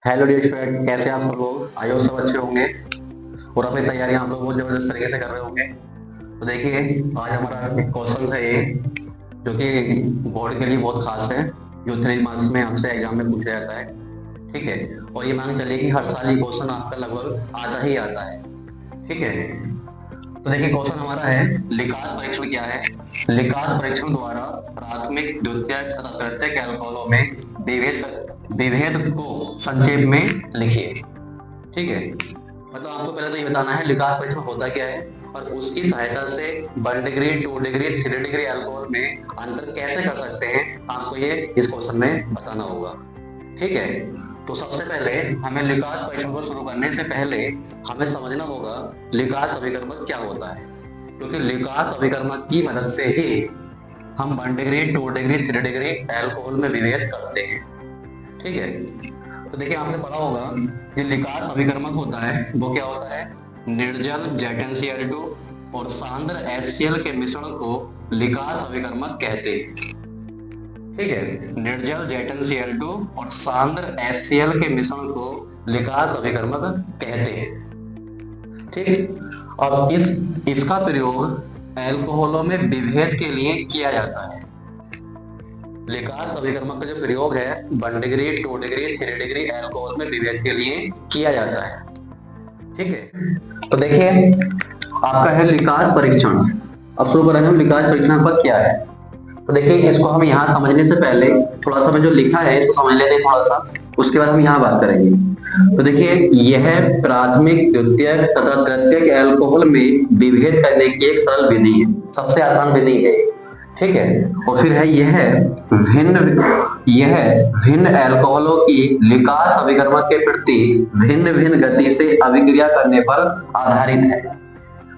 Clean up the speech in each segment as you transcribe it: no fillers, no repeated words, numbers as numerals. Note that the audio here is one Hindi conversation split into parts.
हेलो डियर स्टूडेंट, कैसे आप सब लोग? आई हो सब अच्छे होंगे और अपनी तैयारी आप लोग बहुत जबरदस्त तरीके से कर रहे होंगे। तो देखिए, आज हमारा क्वेश्चन है ये, जो कि बोर्ड के लिए बहुत खास है, जो 3 मार्क्स में हमसे एग्जाम में पूछा जाता है। ठीक है, और ये मान चलिए कि हर साल ये क्वेश्चन आपका लगभग आता ही आता है। ठीक है, तो देखिए क्वेश्चन हमारा है, लिकास परीक्षण क्या है? लिकास परीक्षण द्वारा प्राथमिक, द्वितीयक तथा तृतीयक अल्कोहलों में विभेद विभेद को संक्षेप में लिखिए। ठीक है, मतलब आपको पहले तो ये बताना है लिकास परीक्षण होता क्या है और उसकी सहायता से 1 डिग्री, 2 डिग्री, 3 डिग्री अल्कोहल में अंतर कैसे कर सकते हैं, आपको ये इस क्वेश्चन में बताना होगा। ठीक है, तो सबसे पहले हमें लिकास परीक्षण को शुरू करने से पहले हमें समझना होगा लिकास अभिकर्मक क्या होता है, क्योंकि लिकास अभिकर्मक की मदद से ही हम 1 डिग्री, 2 डिग्री, 3 डिग्री अल्कोहल में विभेद करते हैं। ठीक है, तो देखिए आपने पढ़ा होगा कि लिकास अभिकर्मक होता है वो क्या होता है, निर्जल ZnCl2 और सांद्र HCl के मिश्रण को लिकास अभिकर्मक कहते हैं। ठीक है, निर्जल ZnCl2 और सांद्र HCl के मिश्रण को लिकास अभिकर्मक कहते हैं। ठीक, अब इसका प्रयोग अल्कोहलों में विभेद के लिए किया जाता है। लिकास अभिकर्मक का जो प्रयोग है 1 डिग्री, 2 डिग्री, 3 डिग्री अल्कोहल में विभेद के लिए किया जाता है। ठीक है, तो देखिए आपका है लिकास परीक्षण। अब शुरू करेंगे हम लिकास परीक्षण का क्या है। तो देखिए इसको हम यहाँ समझने से पहले थोड़ा सा मैं जो लिखा है इसको समझ लेते हैं थोड़ा सा, उसके बाद हम यहाँ बात करेंगे। तो देखिए यह प्राथमिक, द्वितीयक तथा तृतीयक अल्कोहल में विभेद करने की एक सरल विधि है, सबसे आसान विधि है। ठीक है, और फिर है यह भिन्न अल्कोहलों की लिकास अभिकर्मक के प्रति भिन्न भिन्न गति से अभिक्रिया करने पर आधारित है।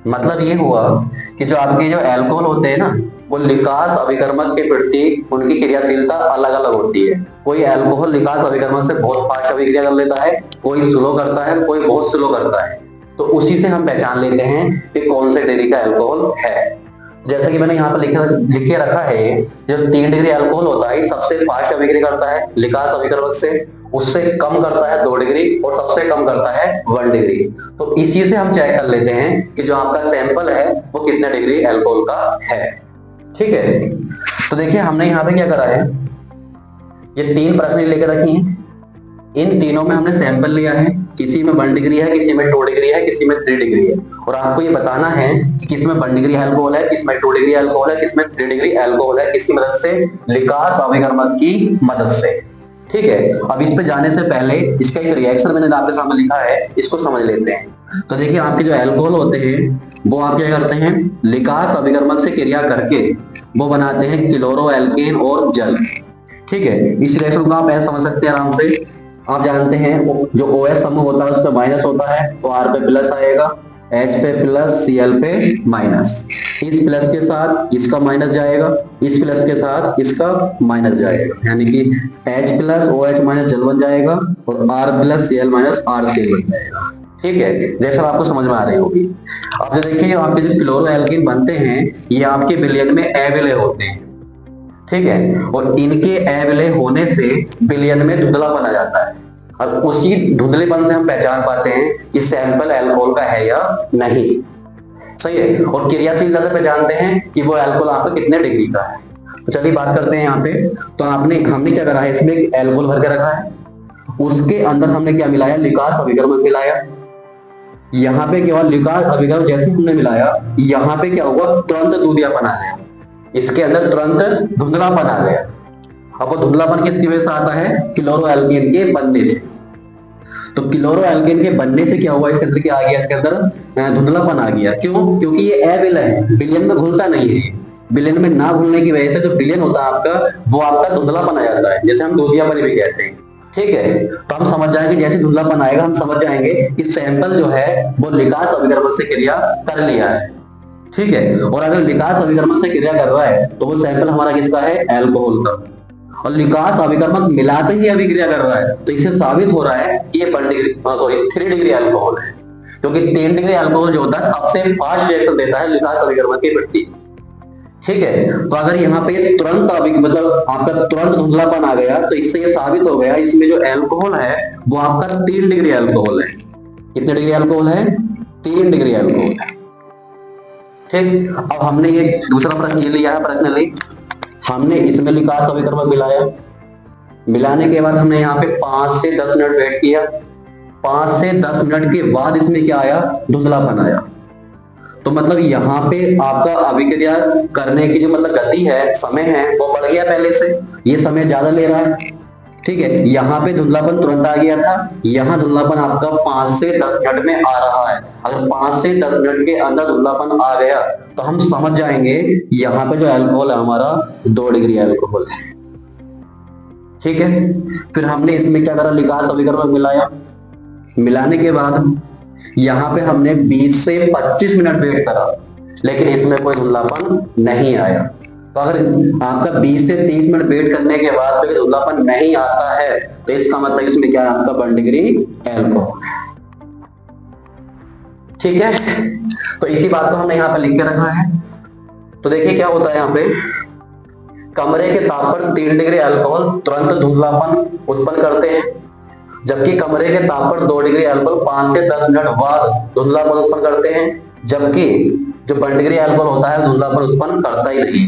मतलब ये हुआ कि जो आपके जो अल्कोहल होते हैं ना, वो लिकास अभिकर्मक के प्रति उनकी क्रियाशीलता अलग अलग होती है। कोई अल्कोहल लिकास अभिकर्मक से बहुत फास्ट अभिक्रिया कर लेता है, कोई स्लो करता है, कोई बहुत स्लो करता है। तो उसी से हम पहचान लेते हैं कि कौन से डिग्री का अल्कोहल है। जैसा कि मैंने यहाँ पर लिख के रखा है, जो 3 डिग्री अल्कोहल होता है सबसे फास्ट अभिक्रिया करता है लिकास अभिकर्मक से, उससे कम करता है 2 डिग्री और सबसे कम करता है 1 डिग्री। तो इसी से हम चेक कर लेते हैं कि जो आपका सैंपल है वो कितने डिग्री अल्कोहल का है। ठीक है, तो देखिए हमने यहाँ पे क्या करा है, ये 3 प्रश्न लेकर रखी हैं। इन तीनों में हमने सैंपल लिया है, किसी में 1 डिग्री है, किसी में 2 डिग्री है, किसी में 3 डिग्री है, और आपको ये बताना है कि किसमें 1 डिग्री अल्कोहल है, किसमें 2 डिग्री अल्कोहल है, किसमें 3 डिग्री अल्कोहल है, किसकी मदद से, लिकास अभिकर्मक की मदद से। ठीक है, अब इस पे जाने से पहले इसका एक रिएक्शन मैंने आपके सामने लिखा है, इसको समझ लेते हैं। तो देखिए आपके जो अल्कोहल होते हैं वो आप क्या करते हैं, लिकास अभिकर्मक से क्रिया करके वो बनाते हैं क्लोरो एल्केन और जल। ठीक है, इस रिएक्शन को आप ऐसे समझ सकते हैं आराम से। आप जानते हैं जो OH समूह होता है उस पर माइनस होता है, तो R पे प्लस आएगा, H पे प्लस, Cl पे माइनस। इस प्लस के साथ इसका माइनस जाएगा, इस प्लस के साथ इसका माइनस जाएगा, यानी कि H प्लस OH माइनस जल बन जाएगा और R plus Cl minus RCl बन जाएगा। ठीक है, जैसा आपको समझ में आ रही होगी। अब जो देखिए आपके जो क्लोरो एल्कीन बनते हैं ये आपके विलयन में अविलय होते हैं। ठीक है, और इनके अविलय होने से विलयन में धुंधलापन आ जाता है, और उसी धुंधलेपन से हम पहचान पाते हैं कि सैंपल अल्कोहल का है या नहीं। सही है, और क्रियाशीलता से पहचानते हैं कि वो अल्कोहल आपका कितने डिग्री का है। तो चलिए बात करते हैं यहाँ पे। तो हमने क्या करा है, इसमें एक अल्कोहल भर के रखा है, उसके अंदर हमने क्या मिलाया, लिकास अभिकर्मक मिलाया। यहाँ पे क्या हुआ, लिकास अभिकर्मक जैसे हमने मिलाया यहाँ पे क्या हुआ, तुरंत दूधियापन आ गया, इसके अंदर तुरंत धुंधलापन आ गया। अब वो धुंधलापन किसकी वजह से आता है, क्लोरो एल्केन के बनने से। तो क्लोरो एल्केन के बनने से क्या हुआ, इसके अंदर क्या आ गया, इसके अंदर धुंधलापन आ गया। क्यों, क्योंकि ये अविलय है, विलयन में घुलता नहीं है। विलयन में ना घुलने की वजह से जो विलयन होता है आपका, वो आपका धुंधलापन आ जाता है, जैसे हम दूधियापन भी कहते हैं। ठीक है, तो हम समझ जाएंगे जैसे धुंधलापन आएगा हम समझ जाएंगे कि सैंपल जो है वो लिकास अभिकर्मक से क्रिया कर लिया है। ठीक है, और अगर लिकास अभिकर्मक से क्रिया कर रहा है तो वो सैंपल हमारा किसका है, अल्कोहल का। और लिकास अभिकर्मक मिलाते ही अभिक्रिया कर रहा है, तो इससे साबित हो रहा है कि ये 3 डिग्री अल्कोहल है, क्योंकि 3 डिग्री अल्कोहल जो होता है सबसे फास्ट रिएक्शन देता है लिकास अभिकर्मक के प्रति। ठीक है। तो अगर यहाँ पे तुरंत मतलब आपका तुरंत धुंधलापन आ गया, तो इससे ये साबित हो गया इसमें जो अल्कोहल है वो आपका 3 डिग्री अल्कोहल है। कितने डिग्री अल्कोहल है? 3 डिग्री अल्कोहल है। ठीक। अब हमने ये दूसरा प्रश्न ये लिया है, प्रश्न ले हमने इसमें लिकास अभिकर्मक मिलाया, मिलाने के बाद हमने यहाँ पे 5 से 10 मिनट वेट किया। 5 से 10 मिनट के बाद इसमें क्या आया? धुंधलापन आया। तो मतलब यहाँ पे आपका अभिक्रिया करने की जो मतलब गति है, समय है, वो बढ़ गया पहले से, ये समय ज्यादा ले रहा है। ठीक है। यहाँ पे धुंधलापन तुरंत आ गया था, यहाँ धुंधलापन आपका 5 से 10 मिनट में आ रहा है। अगर 5 से 10 मिनट के अंदर धुंधलापन आ गया तो हम समझ जाएंगे यहाँ पे जो अल्कोहल है हमारा 2 डिग्री अल्कोहल है। ठीक है। फिर हमने इसमें क्या करा? लिकास अभिकर्मक मिलाया, मिलाने के बाद यहाँ पे हमने 20 से 25 मिनट वेट करा, लेकिन इसमें कोई धुंधलापन नहीं आया। तो अगर आपका 20 से 30 मिनट वेट करने के बाद फिर धुंधलापन नहीं आता है, तो इसका मतलब इसमें क्या है? आपका 1 डिग्री अल्कोहल। ठीक है। तो इसी बात को हमने यहाँ पे लिख के रखा है। तो देखिए क्या होता है यहाँ पे, कमरे के ताप पर 3 डिग्री अल्कोहल तुरंत धुंधलापन उत्पन्न करते हैं, जबकि कमरे के ताप पर 2 डिग्री अल्कोहल 5 से 10 मिनट बाद धुंधलापन उत्पन्न करते हैं, जबकि जो 1 डिग्री अल्कोहल होता है धुंधलापन उत्पन्न करता ही नहीं।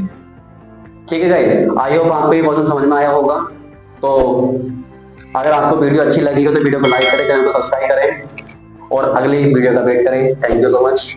ठीक है गाइस, आई होप आपको ये क्वेश्चन समझ में आया होगा। तो अगर आपको वीडियो अच्छी लगी हो तो वीडियो को लाइक करें, चैनल को सब्सक्राइब करें और अगली वीडियो का वेट करें। Thank you so much.